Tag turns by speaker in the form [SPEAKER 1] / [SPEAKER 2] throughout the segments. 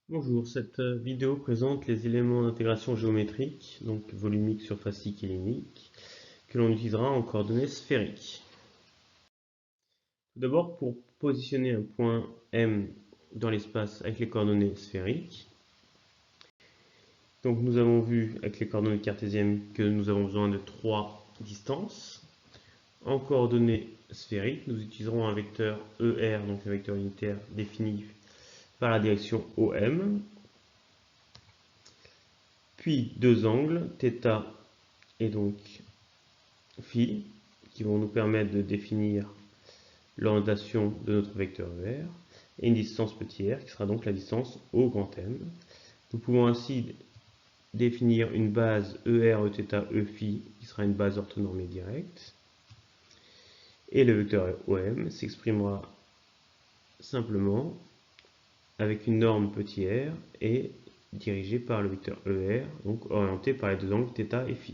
[SPEAKER 1] Bonjour, cette vidéo présente les éléments d'intégration géométrique, donc volumique, surfacique et linéique, que l'on utilisera en coordonnées sphériques. Tout d'abord, pour positionner un point M dans l'espace avec les coordonnées sphériques, donc nous avons vu avec les coordonnées cartésiennes que nous avons besoin de 3 distances. En coordonnées sphériques, nous utiliserons un vecteur ER, donc un vecteur unitaire défini par la direction OM, puis deux angles, θ et donc phi, qui vont nous permettre de définir l'orientation de notre vecteur ER, et une distance petit r, qui sera donc la distance au grand M. Nous pouvons ainsi définir une base ER, Eθ, Eφ, qui sera une base orthonormée directe, et le vecteur OM s'exprimera simplement avec une norme petit r et dirigé par le vecteur ER, donc orienté par les deux angles θ et φ.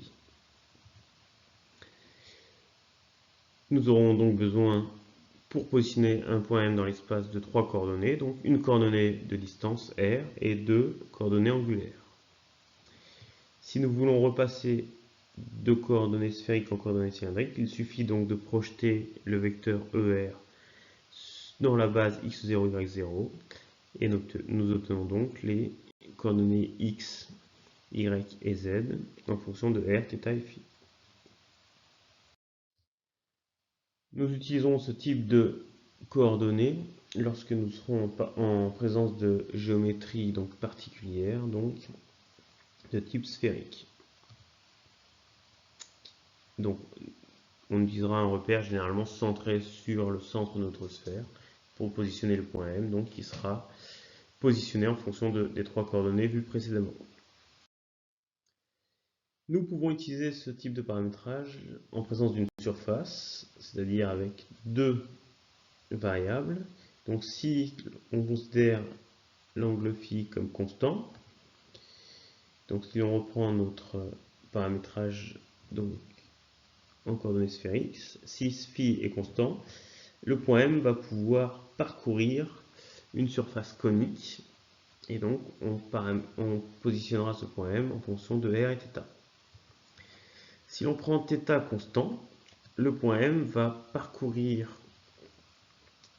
[SPEAKER 1] Nous aurons donc besoin, pour positionner un point M dans l'espace, de 3 coordonnées, donc une coordonnée de distance R et 2 coordonnées angulaires. Si nous voulons repasser de coordonnées sphériques en coordonnées cylindriques, il suffit donc de projeter le vecteur ER dans la base x0, y0, et nous obtenons donc les coordonnées x, y et z en fonction de R, θ et φ. Nous utilisons ce type de coordonnées lorsque nous serons en présence de géométrie donc particulière, donc de type sphérique. Donc on utilisera un repère généralement centré sur le centre de notre sphère pour positionner le point M, donc qui sera positionné en fonction des 3 coordonnées vues précédemment. Nous pouvons utiliser ce type de paramétrage en présence d'une surface, c'est-à-dire avec deux variables. Donc si on considère l'angle phi comme constant, donc si on reprend notre paramétrage donc, en coordonnées sphériques, si phi est constant, le point M va pouvoir parcourir une surface conique, et donc on positionnera ce point M en fonction de R et θ. Si l'on prend θ constant, le point M va parcourir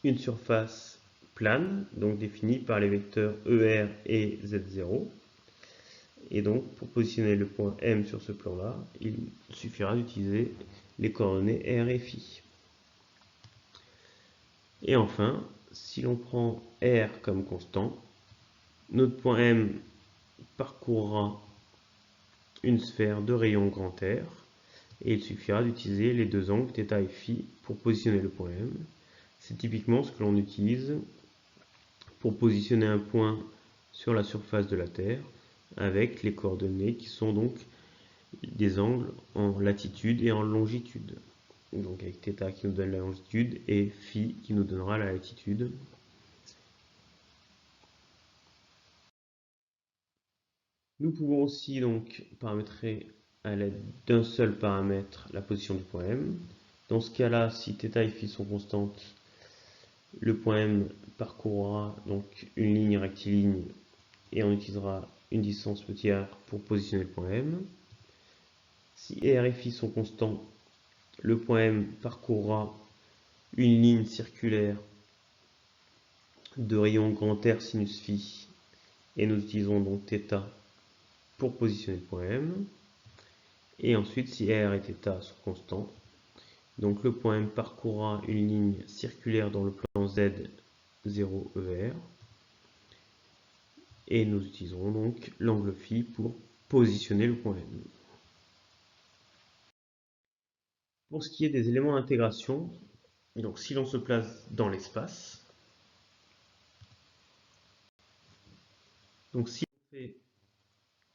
[SPEAKER 1] une surface plane, donc définie par les vecteurs ER et Z0. Et donc, pour positionner le point M sur ce plan-là, il suffira d'utiliser les coordonnées R et Φ. Et enfin, si l'on prend R comme constant, notre point M parcourra une sphère de rayon grand R, et il suffira d'utiliser les deux angles θ et Φ pour positionner le point M. C'est typiquement ce que l'on utilise pour positionner un point sur la surface de la Terre avec les coordonnées qui sont donc des angles en latitude et en longitude. Donc avec θ qui nous donne la longitude et Φ qui nous donnera la latitude. Nous pouvons aussi donc paramétrer à l'aide d'un seul paramètre la position du point M. Dans ce cas-là, si θ et Φ sont constantes, le point M parcourra donc une ligne rectiligne et on utilisera une distance petit r pour positionner le point M. Si R et Φ sont constants, le point M parcourra une ligne circulaire de rayon grand R sinus Φ et nous utilisons donc θ pour positionner le point M. Et ensuite, si R et θ sont constants, donc le point M parcourra une ligne circulaire dans le plan Z 0ER et nous utiliserons donc l'angle Φ pour positionner le point M. Pour ce qui est des éléments d'intégration, donc si l'on se place dans l'espace, donc si on fait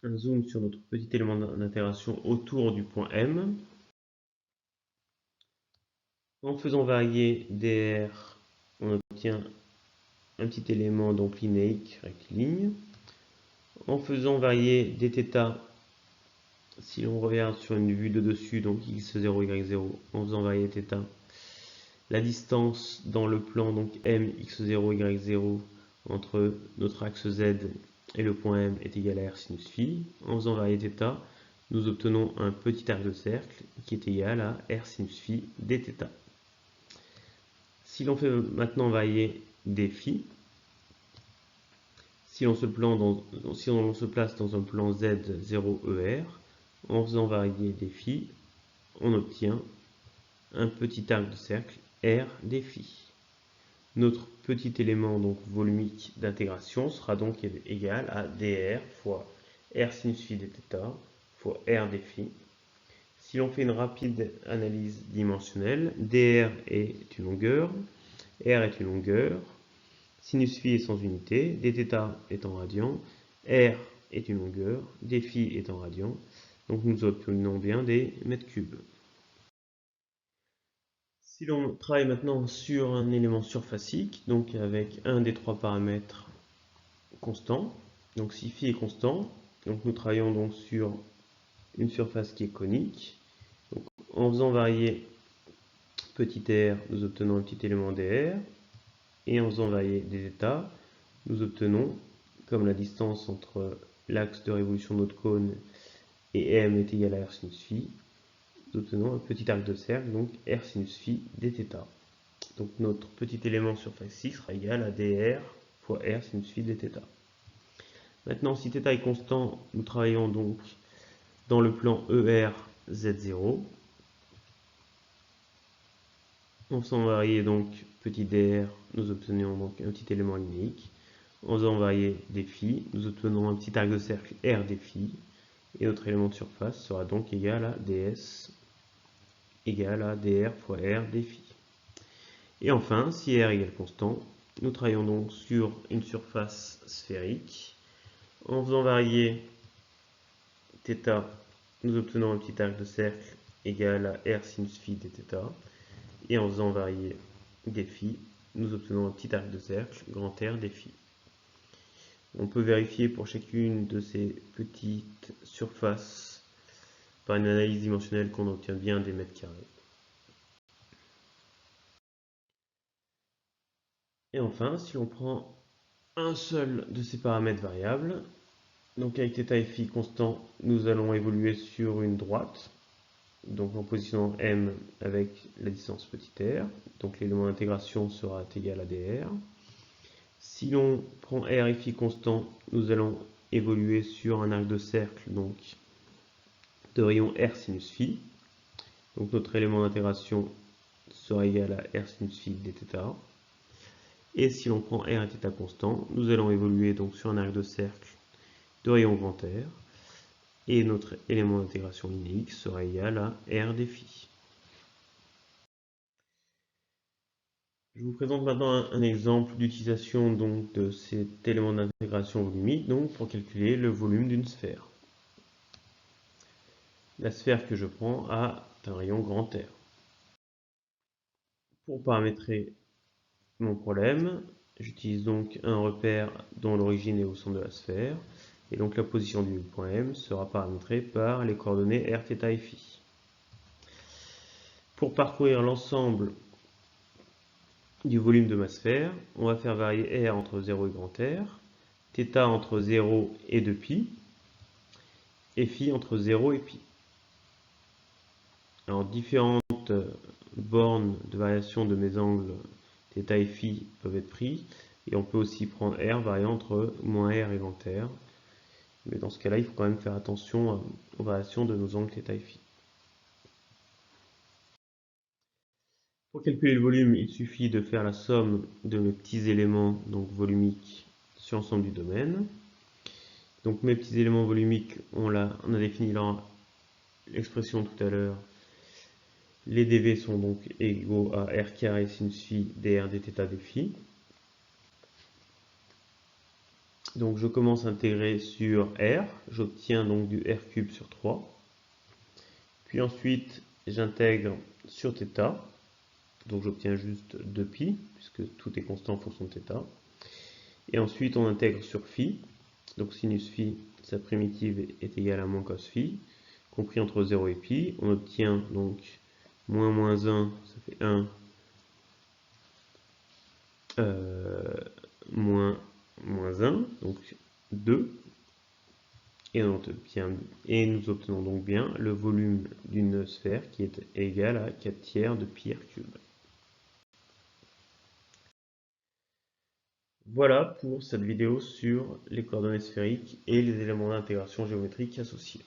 [SPEAKER 1] un zoom sur notre petit élément d'intégration autour du point M, en faisant varier dr, on obtient un petit élément donc linéique, rectiligne. En faisant varier dθ, si l'on regarde sur une vue de dessus, donc x0, y0, en faisant varier θ, la distance dans le plan donc m, x0, y0, entre notre axe Z et le point M est égal à R sinus phi. En faisant varier θ, nous obtenons un petit arc de cercle qui est égal à R sinus phi dθ. Si l'on fait maintenant varier dφ, si l'on se place dans un plan Z0ER, en faisant varier dφ, on obtient un petit arc de cercle R dφ. Notre petit élément donc volumique d'intégration sera donc égal à dr fois R sinus phi dθ fois R dφ. Si l'on fait une rapide analyse dimensionnelle, dr est une longueur, R est une longueur, sinus phi est sans unité, dθ est en radians, R est une longueur, dφ est en radians, donc nous obtenons bien des mètres cubes. Si l'on travaille maintenant sur un élément surfacique, donc avec un des trois paramètres constants, donc si phi est constant, donc nous travaillons donc sur une surface qui est conique. Donc, en faisant varier petit r, nous obtenons un petit élément dr, et en faisant varier dθ, nous obtenons, comme la distance entre l'axe de révolution de notre cône et m est égale à r sinus phi, nous obtenons un petit arc de cercle, donc R sinus phi dθ. Donc notre petit élément surfacique sera égal à dr fois R sinus phi dθ. Maintenant, si θ est constant, nous travaillons donc dans le plan ER Z0. En faisant varier donc petit dr, nous obtenons donc un petit élément linéique. En faisant varier dφ, nous obtenons un petit arc de cercle R dφ. Et notre élément de surface sera donc égal à ds égale à dr fois R dφ. Et enfin, si R égale constant, nous travaillons donc sur une surface sphérique. En faisant varier θ, nous obtenons un petit arc de cercle égal à R sinus phi dθ. Et en faisant varier dφ, nous obtenons un petit arc de cercle grand R dφ. On peut vérifier pour chacune de ces petites surfaces par une analyse dimensionnelle qu'on obtient bien des mètres carrés. Et enfin, si l'on prend un seul de ces paramètres variables, donc avec θ et φ constants, nous allons évoluer sur une droite, donc en positionnant m avec la distance petit r, donc l'élément d'intégration sera égal à dr. Si l'on prend r et φ constants, nous allons évoluer sur un arc de cercle, donc de rayon R sinus phi. Donc notre élément d'intégration sera égal à R sinus phi dθ. Et si l'on prend R et θ constants, nous allons évoluer donc sur un arc de cercle de rayon grand R. Et notre élément d'intégration linéique sera égal à R dφ. Je vous présente maintenant un exemple d'utilisation donc de cet élément d'intégration volumique donc pour calculer le volume d'une sphère. La sphère que je prends a un rayon grand R. Pour paramétrer mon problème, j'utilise donc un repère dont l'origine est au centre de la sphère, et donc la position du point M sera paramétrée par les coordonnées R, θ et φ. Pour parcourir l'ensemble du volume de ma sphère, on va faire varier R entre 0 et grand R, θ entre 0 et 2π, et φ entre 0 et π. Alors, différentes bornes de variation de mes angles θ et φ peuvent être pris, et on peut aussi prendre R variant entre moins R et grand R. Mais dans ce cas-là, il faut quand même faire attention aux variations de nos angles θ et φ. Pour calculer le volume, il suffit de faire la somme de mes petits éléments donc volumiques sur l'ensemble du domaine. Donc mes petits éléments volumiques, on a défini l'expression tout à l'heure. Les dV sont donc égaux à R carré sinus phi dr dθ dφ. Donc je commence à intégrer sur R, j'obtiens donc du R cube sur 3. Puis ensuite j'intègre sur θ, donc j'obtiens juste 2π, puisque tout est constant en fonction de θ. Et ensuite on intègre sur phi, donc sinus phi, sa primitive est égale à moins cos phi, compris entre 0 et π. On obtient donc moins 1, ça fait 1, moins moins 1, donc 2. Et nous obtenons donc bien le volume d'une sphère qui est égal à 4 tiers de pi r cube. Voilà pour cette vidéo sur les coordonnées sphériques et les éléments d'intégration géométrique associés.